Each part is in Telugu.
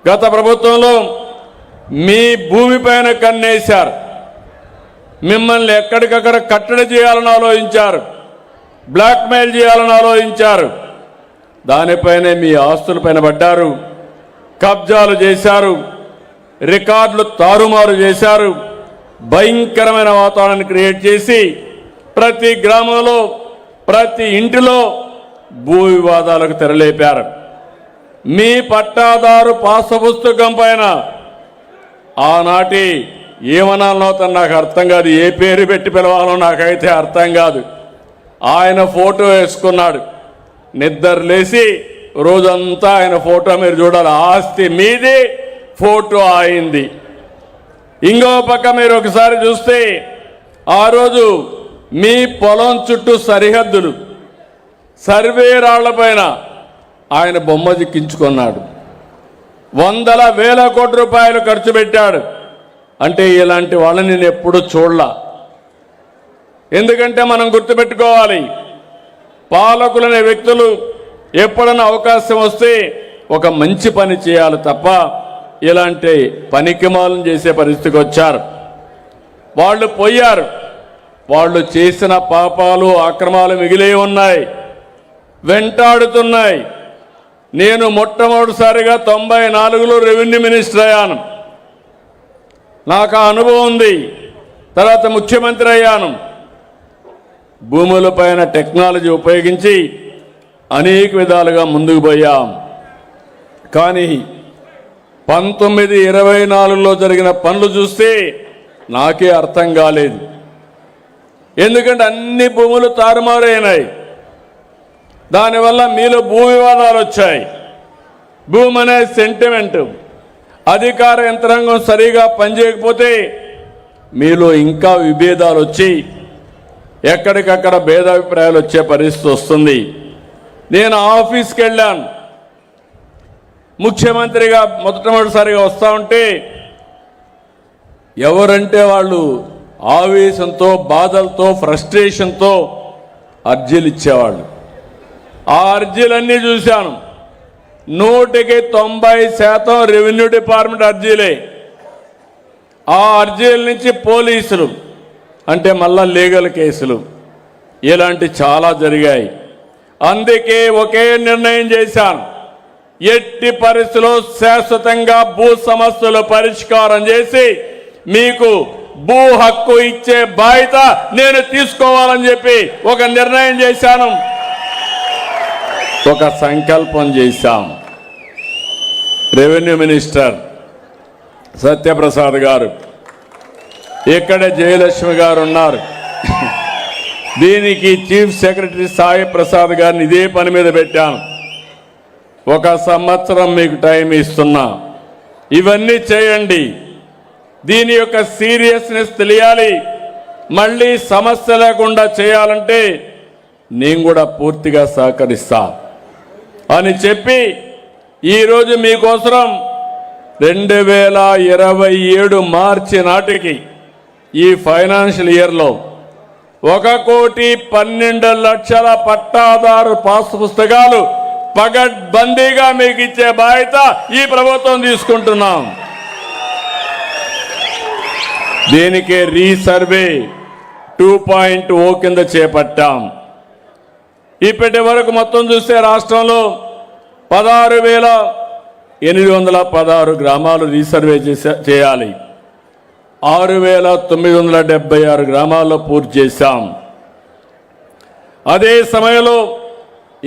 గత ప్రభుత్వంలో మీ భూమిపైన కన్నేశారు, మిమ్మల్ని ఎక్కడికక్కడ కట్టడి చేయాలని ఆలోచించారు, బ్లాక్మెయిల్ చేయాలని ఆలోచించారు. దానిపైనే మీ ఆస్తులపైన పడ్డారు, కబ్జాలు చేశారు, రికార్డులు తారుమారు చేశారు, భయంకరమైన వాతావరణాన్ని క్రియేట్ చేసి ప్రతి గ్రామంలో ప్రతి ఇంటిలో భూ వివాదాలకు తెరలేపారు. మీ పట్టాదారు పాసు పుస్తకం పైన ఆనాటి ఏమనాలనో నాకు అర్థం కాదు, ఏ పేరు పెట్టి పిలవాలో నాకైతే అర్థం కాదు. ఆయన ఫోటో వేసుకున్నాడు, నిద్ర లేచి రోజంతా ఆయన ఫోటో మీరు చూడాలి. ఆస్తి మీది, ఫోటో అయింది. ఇంకో పక్క మీరు ఒకసారి చూస్తే ఆ రోజు మీ పొలం చుట్టూ సరిహద్దులు సర్వే రాళ్లపైన ఆయన బొమ్మ చిక్కించుకున్నాడు. వందల వేల కోట్ల రూపాయలు ఖర్చు పెట్టాడు. అంటే ఇలాంటి వాళ్ళని నేను ఎప్పుడూ చూడలా. ఎందుకంటే మనం గుర్తుపెట్టుకోవాలి, పాలకులనే వ్యక్తులు ఎప్పుడైనా అవకాశం వస్తే ఒక మంచి పని చేయాలి తప్ప ఇలాంటి పనికిమాలను చేసే పరిస్థితికి వచ్చారు. వాళ్ళు పోయారు, వాళ్ళు చేసిన పాపాలు అక్రమాలు మిగిలి ఉన్నాయి, వెంటాడుతున్నాయి. నేను మొట్టమొదటిసారిగా 94లో రెవెన్యూ మినిస్టర్ అయ్యాను, నాకు ఆ అనుభవం ఉంది. తర్వాత ముఖ్యమంత్రి అయ్యాను. భూములపైన టెక్నాలజీ ఉపయోగించి అనేక విధాలుగా ముందుకు పోయాం. కానీ 1924లో జరిగిన పనులు చూస్తే నాకే అర్థం కాలేదు. ఎందుకంటే అన్ని భూములు తారుమారైనాయి. దానివల్ల మీలో భూ వివాదాలు వచ్చాయి. భూమి అనే సెంటిమెంట్, అధికార యంత్రాంగం సరిగా పనిచేయకపోతే మీలో ఇంకా విభేదాలు వచ్చి ఎక్కడికక్కడ భేదాభిప్రాయాలు వచ్చే పరిస్థితి వస్తుంది. నేను ఆఫీస్కి వెళ్ళాను, ముఖ్యమంత్రిగా మొట్టమొదటిసారిగా వస్తూ ఉంటే ఎవరంటే వాళ్ళు ఆవేశంతో, బాధలతో, ఫ్రస్ట్రేషన్తో అర్జీలు ఇచ్చేవాళ్ళు. ఆ అర్జీలన్నీ చూశాను. 100% రెవెన్యూ డిపార్ట్మెంట్ అర్జీలే. ఆ అర్జీల నుంచి పోలీసులు అంటే మళ్ళా లీగల్ కేసులు, ఇలాంటి చాలా జరిగాయి. అందుకే ఒకే నిర్ణయం చేశాను, ఎట్టి పరిస్థితుల్లో శాశ్వతంగా భూ సమస్యలు పరిష్కారం చేసి మీకు భూ హక్కు ఇచ్చే బాధ్యత నేను తీసుకోవాలని చెప్పి ఒక నిర్ణయం చేశాను, ఒక సంకల్పం చేశాం. రెవెన్యూ మినిస్టర్ సత్యప్రసాద్ గారు, ఇక్కడ జయలక్ష్మి గారు ఉన్నారు. దీనికి చీఫ్ సెక్రటరీ సాయి ప్రసాద్ గారిని ఇదే పని మీద పెట్టాను. 1 సంవత్సరం మీకు టైం ఇస్తున్నా, ఇవన్నీ చేయండి. దీని యొక్క సీరియస్నెస్ తెలియాలి. మళ్ళీ సమస్య లేకుండా చేయాలంటే నేను కూడా పూర్తిగా సహకరిస్తా అని చెప్పి ఈరోజు మీకోసం 2027 మార్చి నాటికి ఈ ఫైనాన్షియల్ ఇయర్లో 1,12,00,000 పట్టాదారు పాస్ పుస్తకాలు పగడ్బందీగా మీకు ఇచ్చే బాధ్యత ఈ ప్రభుత్వం తీసుకుంటున్నాం. దీనికి రీసర్వే 2.0 కింద చేపట్టాం. ఇప్పటి వరకు మొత్తం చూస్తే రాష్ట్రంలో 16,816 గ్రామాలు రీసర్వే చేయాలి. 6,976 గ్రామాల్లో పూర్తి చేశాం. అదే సమయంలో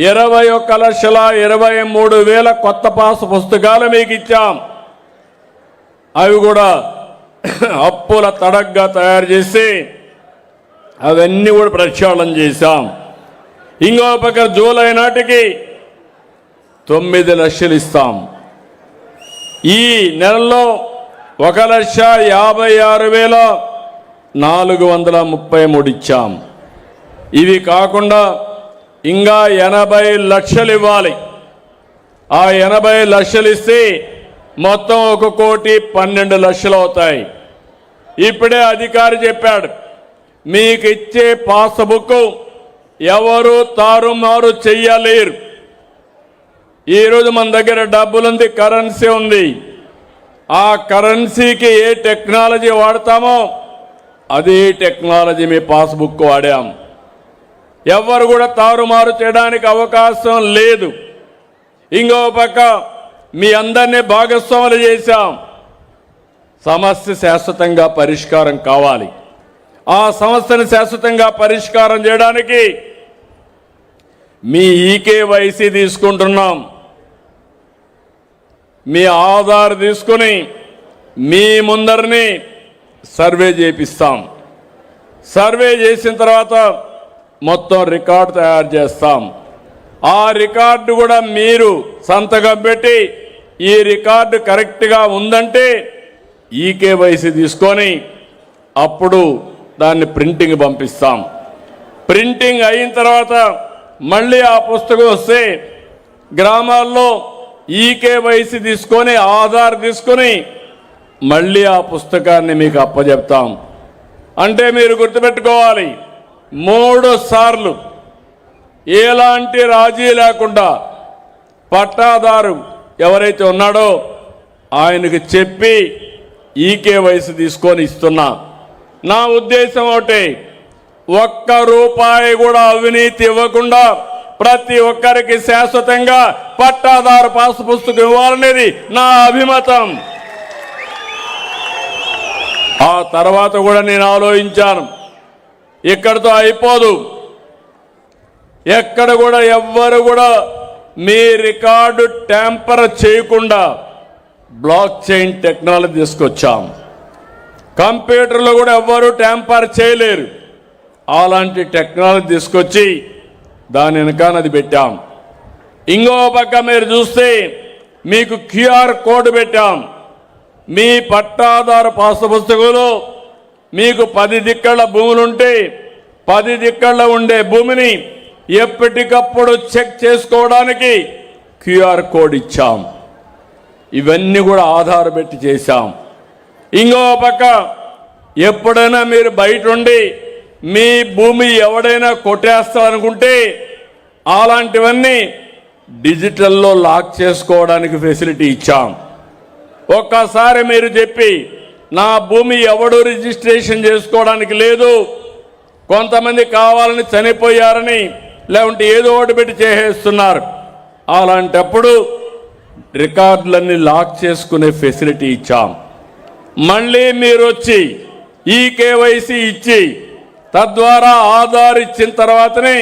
21,23,000 కొత్త పాస్ పుస్తకాలు మీకు ఇచ్చాం. అవి కూడా అప్పుల తడగ్గా తయారు చేసి అవన్నీ కూడా ప్రక్షాళన చేశాం. ఇంకో పక్క జూలై నాటికి 9 లక్షలు ఇస్తాం. ఈ నెలలో 1,56,433 ఇచ్చాం. ఇవి కాకుండా ఇంకా 80 లక్షలు ఇవ్వాలి. ఆ 80 లక్షలు ఇస్తే మొత్తం 1,12,00,000 అవుతాయి. ఇప్పుడే అధికారి చెప్పాడు, మీకు ఇచ్చే పాస్బుక్ ఎవరు తారుమారు చెయ్యలేరు. ఈరోజు మన దగ్గర డబ్బులుంది, కరెన్సీ ఉంది. ఆ కరెన్సీకి ఏ టెక్నాలజీ వాడతామో అదే టెక్నాలజీ మీ పాస్బుక్ వాడాం. ఎవరు కూడా తారుమారు చేయడానికి అవకాశం లేదు. ఇంకో పక్క మీ అందరినీ భాగస్వాములు చేశాం. సమస్య శాశ్వతంగా పరిష్కారం కావాలి. ఆ సమస్యను శాశ్వతంగా పరిష్కారం చేయడానికి మీ ఈకేవైసీ తీసుకుంటున్నాం. మీ ఆధార్ తీసుకుని మీ ముందరిని సర్వే చేపిస్తాం. సర్వే చేసిన తర్వాత మొత్తం రికార్డు తయారు చేస్తాం. ఆ రికార్డు కూడా మీరు సంతకం పెట్టి ఈ రికార్డు కరెక్ట్గా ఉందంటే ఈకేవైసీ తీసుకొని అప్పుడు దాన్ని ప్రింటింగ్ పంపిస్తాం. ప్రింటింగ్ అయిన తర్వాత మళ్ళీ ఆ పుస్తకం వస్తే గ్రామాల్లో ఈకేవైసీ తీసుకొని ఆధార్ తీసుకొని మళ్ళీ ఆ పుస్తకాన్ని మీకు అప్పచెప్తాం. అంటే మీరు గుర్తుపెట్టుకోవాలి, 3 సార్లు ఎలాంటి రాజీ లేకుండా పట్టాదారు ఎవరైతే ఉన్నాడో ఆయనకు చెప్పి ఈకేవైసీ తీసుకొని ఇస్తున్నా. నా ఉద్దేశం ఒకటి, ఒక్క రూపాయి కూడా అవినీతి ఇవ్వకుండా ప్రతి ఒక్కరికి శాశ్వతంగా పట్టాదారు పాస్ పుస్తకం ఇవ్వాలనేది నా అభిమతం. ఆ తర్వాత కూడా నేను ఆలోచించాను, ఇక్కడితో అయిపోదు. ఎక్కడ కూడా ఎవ్వరు కూడా మీ రికార్డు ట్యాంపర్ చేయకుండా బ్లాక్ చైన్ టెక్నాలజీ తీసుకొచ్చాం. కంప్యూటర్లో కూడా ఎవ్వరూ ట్యాంపర్ చేయలేరు. అలాంటి టెక్నాలజీ తీసుకొచ్చి దాని వెనకానది పెట్టాం. ఇంకో పక్క మీరు చూస్తే మీకు క్యూఆర్ కోడ్ పెట్టాం. మీ పట్టాదారు పాస్ పుస్తకంలో మీకు 10 దిక్కల భూములుంటే 10 దిక్కల ఉండే భూమిని ఎప్పటికప్పుడు చెక్ చేసుకోవడానికి క్యూఆర్ కోడ్ ఇచ్చాం. ఇవన్నీ కూడా ఆధార్ పెట్టి చేశాం. ఇంకో పక్క ఎప్పుడైనా మీరు బయట ఉండి మీ భూమి ఎవడైనా కొట్టేస్తారనుకుంటే అలాంటివన్నీ డిజిటల్లో లాక్ చేసుకోవడానికి ఫెసిలిటీ ఇచ్చాం. ఒక్కసారి మీరు చెప్పి నా భూమి ఎవడు రిజిస్ట్రేషన్ చేసుకోవడానికి లేదు, కొంతమంది కావాలని చనిపోయారని లేకుంటే ఏదో ఒకటి పెట్టి చేసేస్తున్నారు, అలాంటప్పుడు రికార్డులన్నీ లాక్ చేసుకునే ఫెసిలిటీ ఇచ్చాం. మళ్ళీ మీరు వచ్చి ఈకేవైసీ ఇచ్చి తద్వారా ఆధార్ ఇచ్చిన తర్వాతనే